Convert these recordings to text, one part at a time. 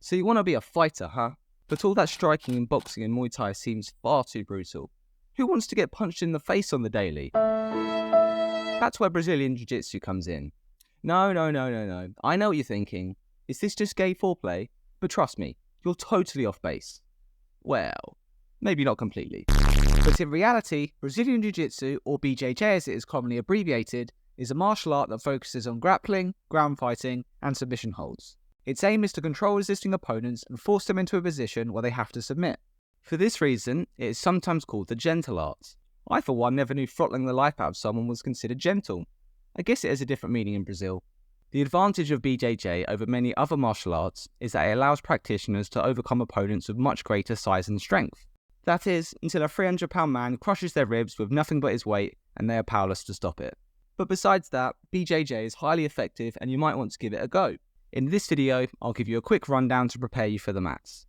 So you want to be a fighter, huh? But all that striking in boxing and Muay Thai seems far too brutal. Who wants to get punched in the face on the daily? That's where Brazilian Jiu-Jitsu comes in. No. I know what you're thinking. Is this just gay foreplay? But trust me, you're totally off base. Well, maybe not completely. But in reality, Brazilian Jiu-Jitsu, or BJJ as it is commonly abbreviated, is a martial art that focuses on grappling, ground fighting, and submission holds. Its aim is to control resisting opponents and force them into a position where they have to submit. For this reason, it is sometimes called the gentle art. I for one never knew throttling the life out of someone was considered gentle. I guess it has a different meaning in Brazil. The advantage of BJJ over many other martial arts is that it allows practitioners to overcome opponents with much greater size and strength. That is, until a 300-pound man crushes their ribs with nothing but his weight and they are powerless to stop it. But besides that, BJJ is highly effective and you might want to give it a go. In this video, I'll give you a quick rundown to prepare you for the mats.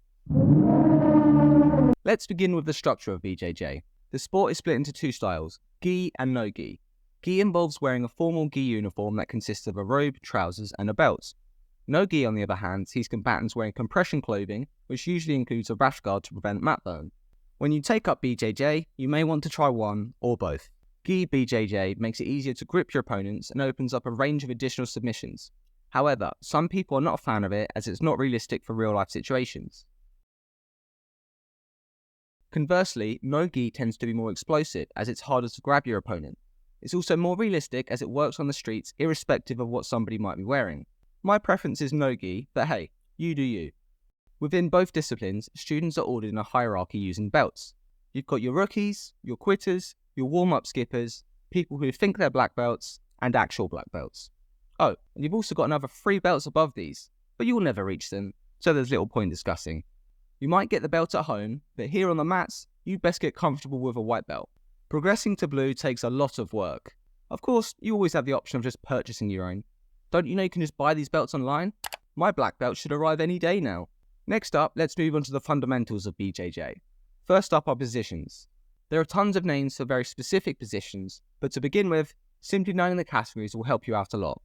Let's begin with the structure of BJJ. The sport is split into two styles, gi and no-gi. Gi involves wearing a formal gi uniform that consists of a robe, trousers, and a belt. No-gi, on the other hand, sees combatants wearing compression clothing, which usually includes a rash guard to prevent mat burn. When you take up BJJ, you may want to try one or both. Gi BJJ makes it easier to grip your opponents and opens up a range of additional submissions. However, some people are not a fan of it as it's not realistic for real-life situations. Conversely, no-gi tends to be more explosive as it's harder to grab your opponent. It's also more realistic as it works on the streets irrespective of what somebody might be wearing. My preference is no-gi, but hey, you do you. Within both disciplines, students are ordered in a hierarchy using belts. You've got your rookies, your quitters, your warm-up skippers, people who think they're black belts, and actual black belts. Oh, and you've also got another 3 belts above these, but you'll never reach them, so there's little point discussing. You might get the belt at home, but here on the mats, you'd best get comfortable with a white belt. Progressing to blue takes a lot of work. Of course, you always have the option of just purchasing your own. Don't you know you can just buy these belts online? My black belt should arrive any day now. Next up, let's move on to the fundamentals of BJJ. First up are positions. There are tons of names for very specific positions, but to begin with, simply knowing the categories will help you out a lot.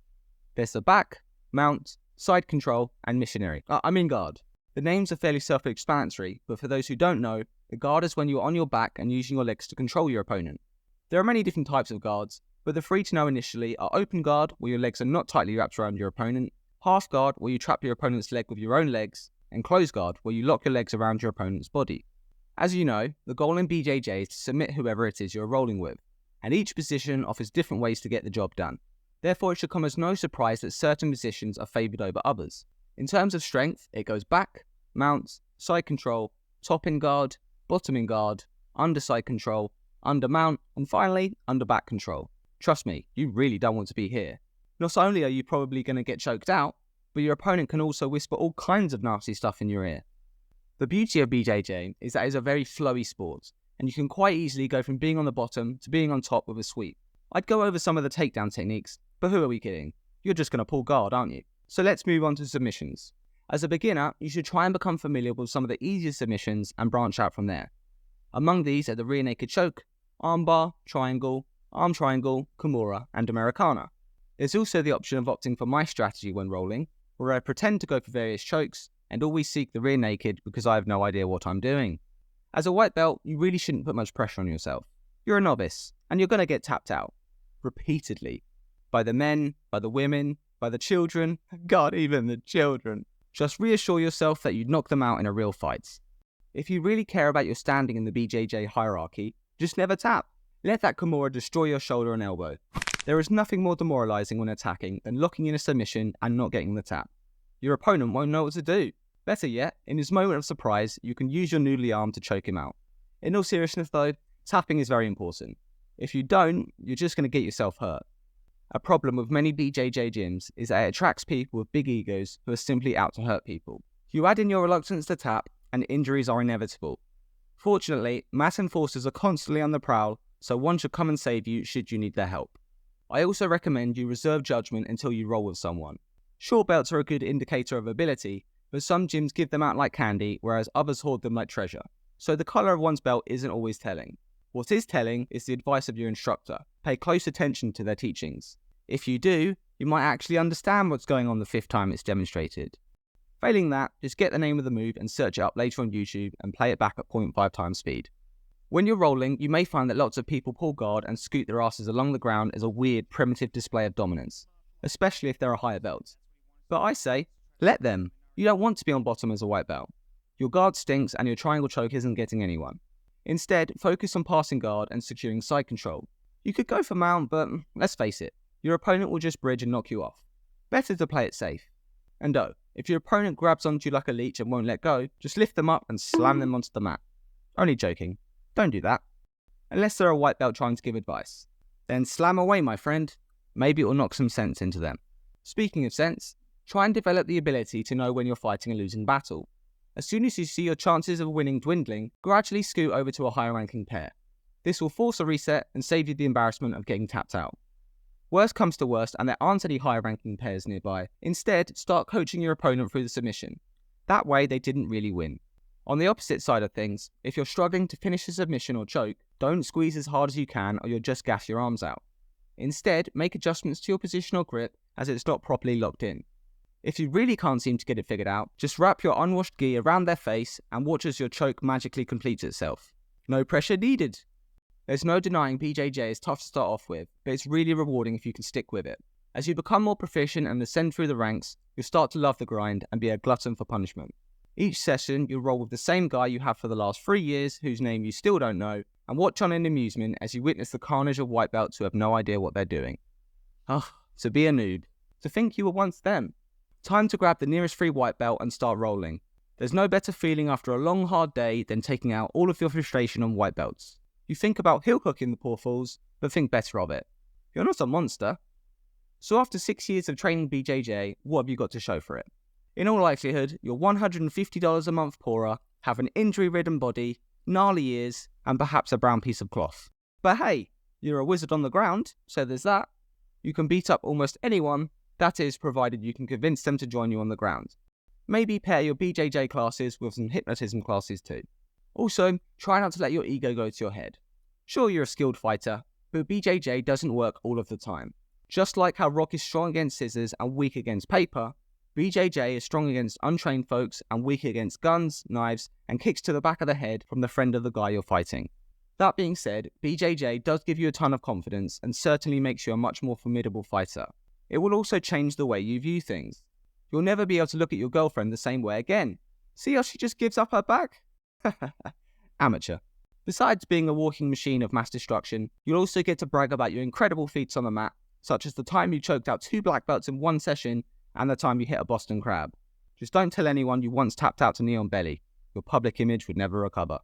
There's the back, mount, side control, and missionary. Guard. The names are fairly self-explanatory, but for those who don't know, the guard is when you're on your back and using your legs to control your opponent. There are many different types of guards, but the 3 to know initially are open guard, where your legs are not tightly wrapped around your opponent, half guard, where you trap your opponent's leg with your own legs, and closed guard, where you lock your legs around your opponent's body. As you know, the goal in BJJ is to submit whoever it is you're rolling with, and each position offers different ways to get the job done. Therefore, it should come as no surprise that certain positions are favoured over others. In terms of strength, it goes back, mount, side control, top in guard, bottom in guard, under side control, under mount, and finally, under back control. Trust me, you really don't want to be here. Not only are you probably going to get choked out, but your opponent can also whisper all kinds of nasty stuff in your ear. The beauty of BJJ is that it's a very flowy sport, and you can quite easily go from being on the bottom to being on top with a sweep. I'd go over some of the takedown techniques, but who are we kidding? You're just going to pull guard, aren't you? So let's move on to submissions. As a beginner, you should try and become familiar with some of the easiest submissions and branch out from there. Among these are the rear naked choke, armbar, triangle, arm triangle, kimura, and Americana. There's also the option of opting for my strategy when rolling, where I pretend to go for various chokes and always seek the rear naked because I have no idea what I'm doing. As a white belt, you really shouldn't put much pressure on yourself. You're a novice, and you're going to get tapped out. Repeatedly. By the men, by the women, by the children. God, even the children. Just reassure yourself that you'd knock them out in a real fight. If you really care about your standing in the BJJ hierarchy, just never tap. Let that kimura destroy your shoulder and elbow. There is nothing more demoralizing when attacking than locking in a submission and not getting the tap. Your opponent won't know what to do. Better yet, in his moment of surprise, you can use your noodly arm to choke him out. In all seriousness though, tapping is very important. If you don't, you're just going to get yourself hurt. A problem with many BJJ gyms is that it attracts people with big egos who are simply out to hurt people. You add in your reluctance to tap, and injuries are inevitable. Fortunately, mat enforcers are constantly on the prowl, so one should come and save you should you need their help. I also recommend you reserve judgment until you roll with someone. Short belts are a good indicator of ability, but some gyms give them out like candy, whereas others hoard them like treasure. So the colour of one's belt isn't always telling. What is telling is the advice of your instructor. Pay close attention to their teachings. If you do, you might actually understand what's going on the 5th time it's demonstrated. Failing that, just get the name of the move and search it up later on YouTube and play it back at 0.5 times speed. When you're rolling, you may find that lots of people pull guard and scoot their asses along the ground as a weird, primitive display of dominance, especially if they're a higher belt. But I say, let them. You don't want to be on bottom as a white belt. Your guard stinks and your triangle choke isn't getting anyone. Instead, focus on passing guard and securing side control. You could go for mount, but let's face it, your opponent will just bridge and knock you off. Better to play it safe. And oh, if your opponent grabs onto you like a leech and won't let go, just lift them up and slam them onto the mat. Only joking. Don't do that. Unless they're a white belt trying to give advice. Then slam away, my friend. Maybe it will knock some sense into them. Speaking of sense, try and develop the ability to know when you're fighting a losing battle. As soon as you see your chances of winning dwindling, gradually scoot over to a higher ranking pair. This will force a reset and save you the embarrassment of getting tapped out. Worst comes to worst and there aren't any higher ranking pairs nearby. Instead, start coaching your opponent through the submission. That way they didn't really win. On the opposite side of things, if you're struggling to finish a submission or choke, don't squeeze as hard as you can or you'll just gas your arms out. Instead, make adjustments to your positional grip as it's not properly locked in. If you really can't seem to get it figured out, just wrap your unwashed gi around their face and watch as your choke magically completes itself. No pressure needed. There's no denying BJJ is tough to start off with, but it's really rewarding if you can stick with it. As you become more proficient and ascend through the ranks, you'll start to love the grind and be a glutton for punishment. Each session, you'll roll with the same guy you have for the last 3 years, whose name you still don't know, and watch on in amusement as you witness the carnage of white belts who have no idea what they're doing. To be a noob. To think you were once them. Time to grab the nearest free white belt and start rolling. There's no better feeling after a long hard day than taking out all of your frustration on white belts. You think about heel hooking the poor fools, but think better of it. You're not a monster. So after 6 years of training BJJ, what have you got to show for it? In all likelihood, you're $150 a month poorer, have an injury-ridden body, gnarly ears, and perhaps a brown piece of cloth. But hey, you're a wizard on the ground, so there's that. You can beat up almost anyone, that is, provided you can convince them to join you on the ground. Maybe pair your BJJ classes with some hypnotism classes too. Also, try not to let your ego go to your head. Sure, you're a skilled fighter, but BJJ doesn't work all of the time. Just like how rock is strong against scissors and weak against paper, BJJ is strong against untrained folks and weak against guns, knives, and kicks to the back of the head from the friend of the guy you're fighting. That being said, BJJ does give you a ton of confidence and certainly makes you a much more formidable fighter. It will also change the way you view things. You'll never be able to look at your girlfriend the same way again. See how she just gives up her back? Amateur. Besides being a walking machine of mass destruction, you'll also get to brag about your incredible feats on the mat, such as the time you choked out 2 black belts in one session and the time you hit a Boston Crab. Just don't tell anyone you once tapped out to knee on belly. Your public image would never recover.